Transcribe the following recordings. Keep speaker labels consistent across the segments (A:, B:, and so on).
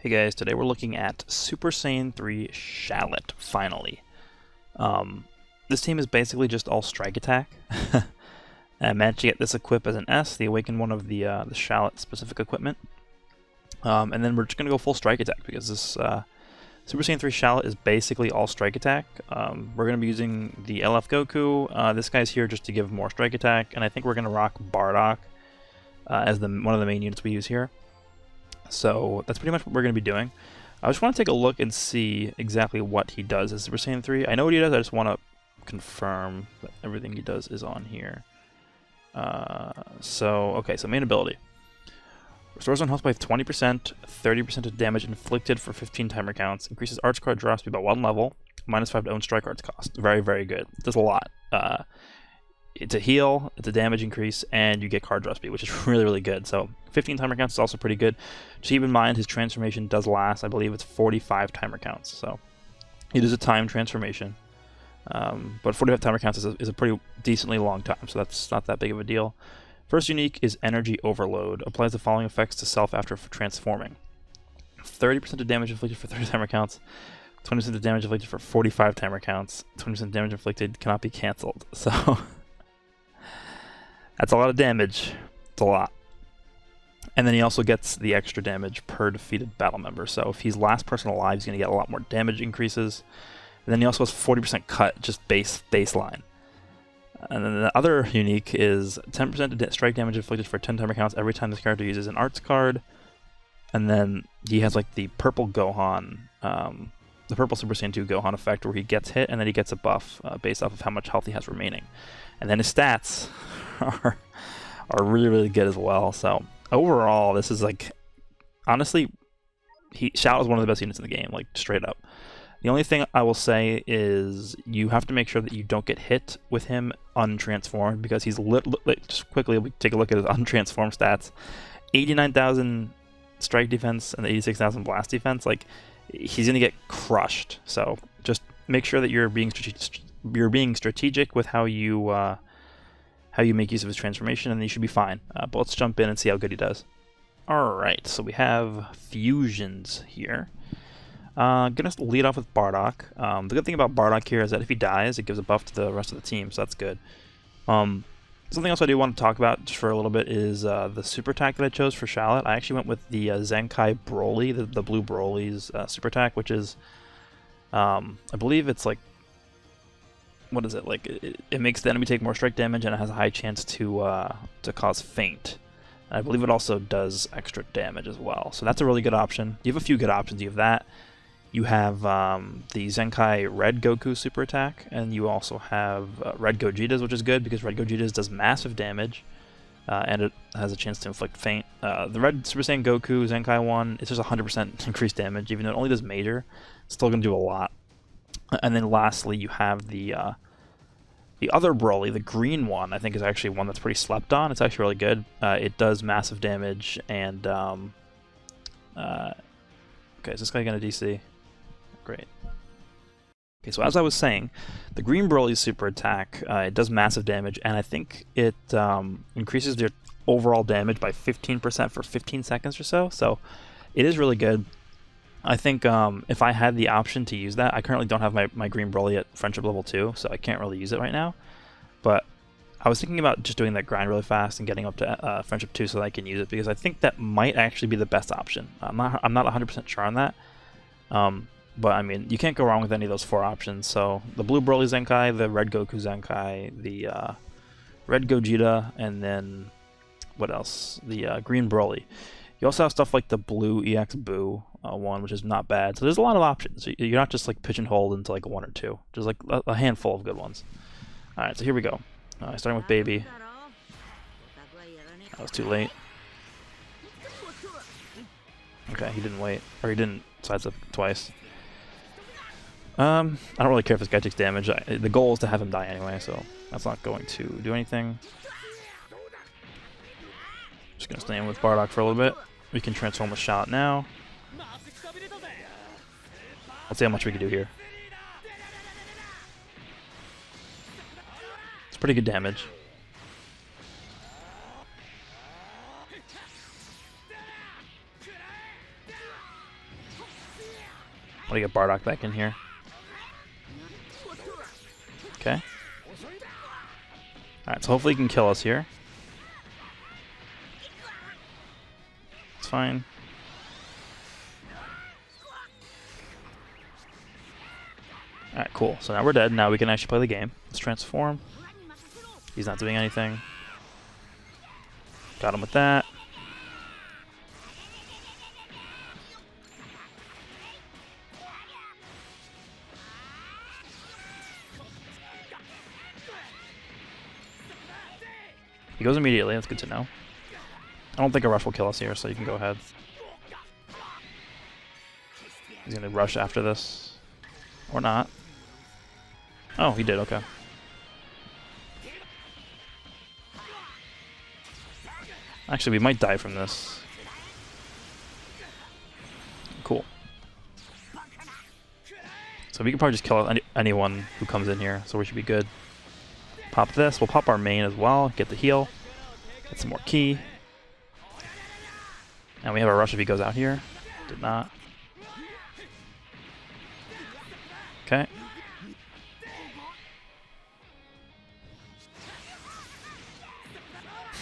A: Hey guys, today we're looking at Super Saiyan 3 Shallot, finally. This team is basically just all strike attack. I managed to get this equip as an S, the awakened one of the Shallot specific equipment. And then we're just going to go full strike attack because this Super Saiyan 3 Shallot is basically all strike attack. We're going to be using the LF Goku. This guy's here just to give more strike attack, and I think we're going to rock Bardock as one of the main units we use here. So that's pretty much what we're going to be doing. I just want to take a look and see exactly what he does as Super Saiyan 3. I know what he does, I just want to confirm that everything he does is on here. So main ability. Restores on health by 20%, 30% of damage inflicted for 15 timer counts, increases arch card drop speed by 1 level, -5 to own strike arts cost. Very, very good. Does a lot. It's a heal, it's a damage increase, and you get card draw speed, which is really, really good. So 15 timer counts is also pretty good. Just keep in mind his transformation does last, I believe it's 45 timer counts. So it is a time transformation. But 45 timer counts is a pretty decently long time, so that's not that big of a deal. First unique is Energy Overload. Applies the following effects to self after transforming. 30% of damage inflicted for 30 timer counts, 20% of damage inflicted for 45 timer counts, 20% damage inflicted cannot be cancelled. So that's a lot of damage. It's a lot. And then he also gets the extra damage per defeated battle member. So if he's last person alive, he's going to get a lot more damage increases. And then he also has 40% cut, just baseline. And then the other unique is 10% strike damage inflicted for 10 timer counts every time this character uses an arts card. And then he has like the purple Gohan, the purple Super Saiyan 2 Gohan effect where he gets hit and then he gets a buff based off of how much health he has remaining. And then his stats are really, really good as well. So overall, this is like, honestly, Shallot is one of the best units in the game, like straight up. The only thing I will say is you have to make sure that you don't get hit with him untransformed, because he's just quickly take a look at his untransformed stats. 89,000 strike defense and 86,000 blast defense. Like, he's gonna get crushed. So just make sure that you're being strategic with how you make use of his transformation, and you should be fine. But let's jump in and see how good he does. Alright, so we have fusions here. Gonna lead off with Bardock. The good thing about Bardock here is that if he dies, it gives a buff to the rest of the team, so that's good. Something else I do want to talk about just for a little bit is the super attack that I chose for Shallot. I actually went with the Zenkai Broly, the blue Broly's super attack, which is, I believe it's like, what is it? Like, it makes the enemy take more strike damage, and it has a high chance to cause faint. And I believe it also does extra damage as well. So that's a really good option. You have a few good options. You have that. You have the Zenkai Red Goku super attack, and you also have Red Gogeta's, which is good because Red Gogeta's does massive damage, and it has a chance to inflict faint. The Red Super Saiyan Goku Zenkai one, it's just 100% increased damage, even though it only does major. It's still going to do a lot. And then lastly, you have the other Broly, the green one, I think is actually one that's pretty slept on. It's actually really good. It does massive damage, and okay, is this guy going to DC? Great. Okay, so as I was saying, the green Broly's super attack, it does massive damage, and I think it increases your overall damage by 15% for 15 seconds or so. So it is really good. I think if I had the option to use that, I currently don't have my green Broly at friendship level 2, so I can't really use it right now. But I was thinking about just doing that grind really fast and getting up to friendship 2 so that I can use it, because I think that might actually be the best option. I'm not 100% sure on that. But I mean, you can't go wrong with any of those 4 options. So the blue Broly Zenkai, the red Goku Zenkai, the red Gogeta, and then what else? The green Broly. You also have stuff like the blue EX Boo one, which is not bad. So there's a lot of options. You're not just like pigeonholed into like 1 or 2. There's like a handful of good ones. All right, so here we go. Starting with Baby. That was too late. Okay, he didn't wait, or he didn't sidestep twice. I don't really care if this guy takes damage. The goal is to have him die anyway, so that's not going to do anything. Just gonna stay in with Bardock for a little bit. We can transform with Shallot now. Let's see how much we can do here. It's pretty good damage. me get Bardock back in here. Okay. Alright, so hopefully he can kill us here. It's fine. Alright, cool. So now we're dead. Now we can actually play the game. Let's transform. He's not doing anything. Got him with that. He goes immediately. That's good to know. I don't think a rush will kill us here, so you can go ahead. He's going to rush after this. Or not. Oh, he did. Okay. Actually, we might die from this. Cool. So we can probably just kill anyone who comes in here, so we should be good. Pop this. We'll pop our main as well. Get the heal. Get some more key. And we have a rush if he goes out here. Did not. Okay.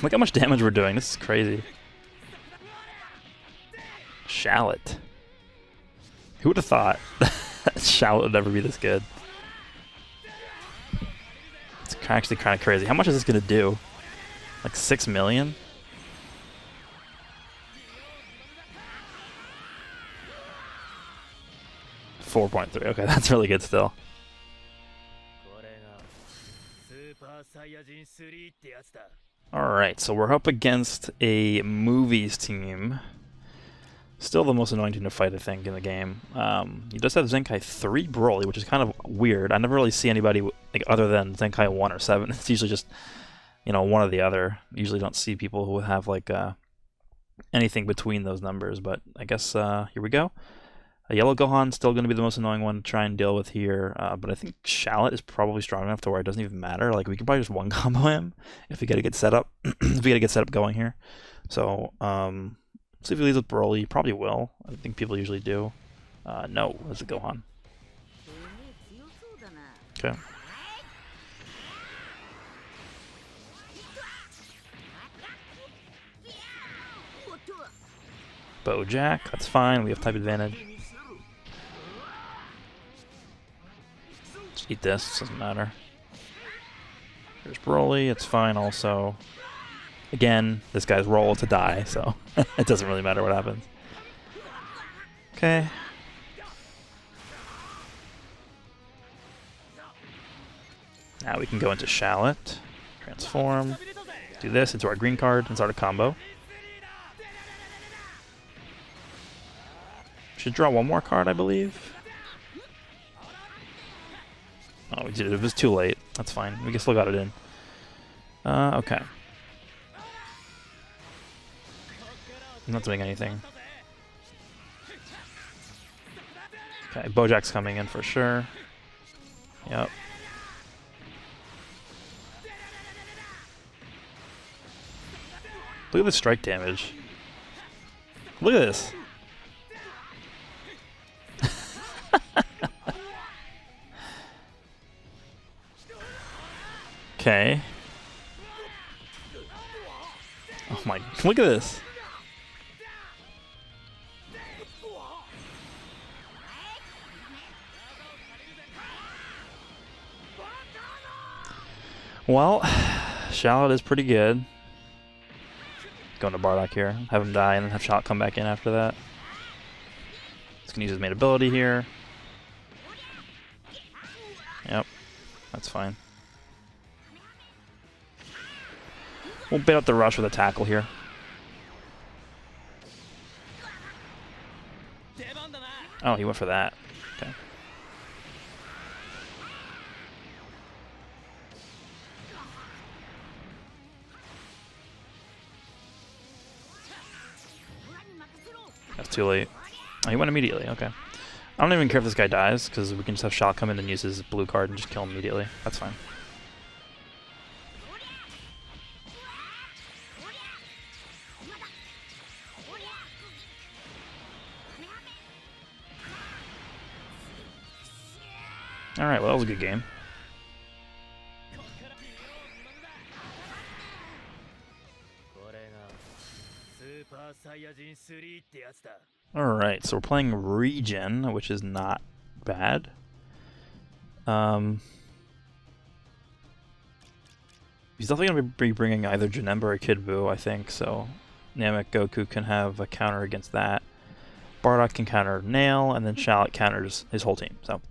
A: Look how much damage we're doing. This is crazy. Shallot. Who would have thought Shallot would never be this good? It's actually kind of crazy. How much is this going to do? Like 6 million? $4.3. Okay, that's really good still. Alright, so we're up against a movies team. Still the most annoying team to fight, I think, in the game. He does have Zenkai 3 Broly, which is kind of weird. I never really see anybody like other than Zenkai 1 or 7. It's usually just, you know, one or the other. Usually don't see people who have like anything between those numbers, but I guess here we go. A Yellow Gohan still going to be the most annoying one to try and deal with here, but I think Shallot is probably strong enough to where it doesn't even matter. Like we could probably just one combo him if we get a good setup. If we get a good setup going here. So see if he leads with Broly. He probably will. I think people usually do. No, it's a Gohan. Okay. Bojack, that's fine. We have type advantage. Just eat this, doesn't matter. There's Broly, it's fine also. Again, this guy's roll to die, so it doesn't really matter what happens. Okay. Now we can go into Shallot, transform, do this into our green card, and start a combo. Should draw one more card, I believe. Oh, we did it. It was too late. That's fine. We still got it in. Okay. I'm not doing anything. Okay, Bojack's coming in for sure. Yep. Look at the strike damage. Look at this. Okay. Oh my, look at this. Well, Shallot is pretty good. Going to Bardock here. Have him die and then have Shallot come back in after that. He's going to use his main ability here. Yep, that's fine. We'll bait out the rush with a tackle here. Oh, he went for that. Okay. That's too late. Oh, he went immediately. Okay. I don't even care if this guy dies, because we can just have Shallot come in and use his blue card and just kill him immediately. That's fine. Alright, well, that was a good game. Alright, so we're playing Regen, which is not bad. He's definitely going to be bringing either Janemba or Kid Buu, I think, so Namek Goku can have a counter against that. Bardock can counter Nail, and then Shallot counters his whole team, so...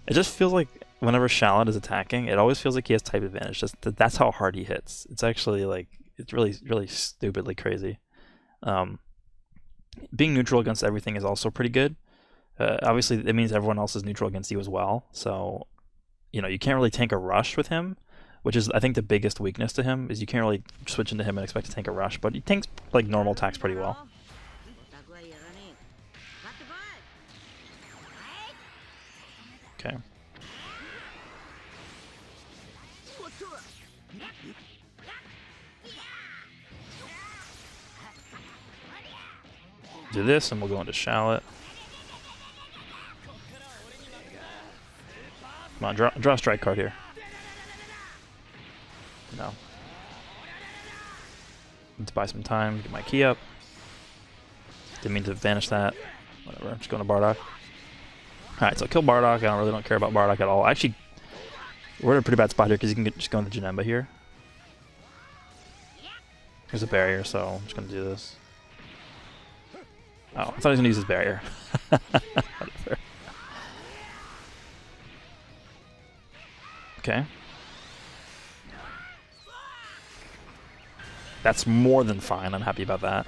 A: It just feels like whenever Shallot is attacking, it always feels like he has type advantage. That's how hard he hits. It's actually, like, it's really, really stupidly crazy. Being neutral against everything is also pretty good. Obviously, it means everyone else is neutral against you as well, so... You know, you can't really tank a rush with him, which is, I think, the biggest weakness to him, is you can't really switch into him and expect to tank a rush, but he tanks, like, normal attacks pretty well. Okay. Do this, and we'll go into Shallot. Come on, draw a strike card here. No. Need to buy some time, get my key up. Didn't mean to vanish that. Whatever, I'm just going to Bardock. Alright, so kill Bardock. I really don't care about Bardock at all. Actually, we're in a pretty bad spot here because you can just go into Janemba here. There's a barrier, so I'm just going to do this. Oh, I thought he was going to use his barrier. Whatever. Okay. That's more than fine. I'm happy about that.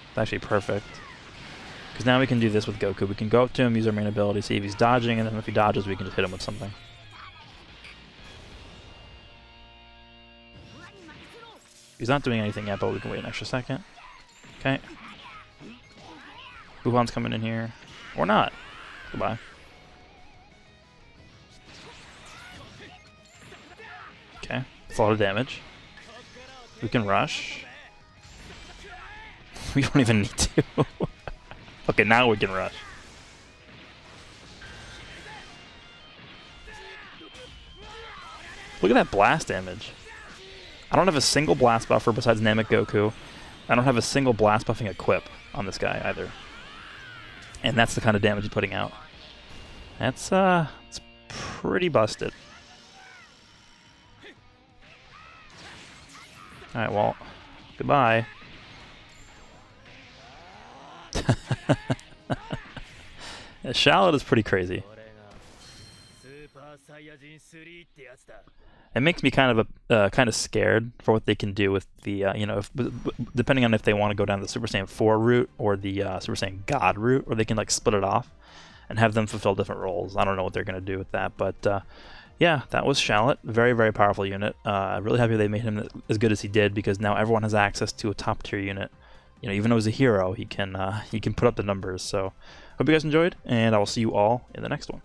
A: It's actually perfect. Because now we can do this with Goku. We can go up to him, use our main ability, see if he's dodging, and then if he dodges, we can just hit him with something. He's not doing anything yet, but we can wait an extra second. Okay. Wuhan's coming in here. Or not. Goodbye. Okay. That's a lot of damage. We can rush. We don't even need to. Okay, now we can rush. Look at that blast damage. I don't have a single blast buffer besides Namek Goku. I don't have a single blast buffing equip on this guy either. And that's the kind of damage he's putting out. That's it's pretty busted. Alright, well, goodbye. Yeah, Shallot is pretty crazy. It makes me kind of scared for what they can do with the you know, depending on if they want to go down the Super Saiyan 4 route or the Super Saiyan God route, or they can like split it off and have them fulfill different roles. I don't know what they're gonna do with that, but yeah, that was Shallot. Very, very powerful unit. Really happy they made him as good as he did, because now everyone has access to a top tier unit. You know, even though he's a hero, he can put up the numbers. So, hope you guys enjoyed, and I will see you all in the next one.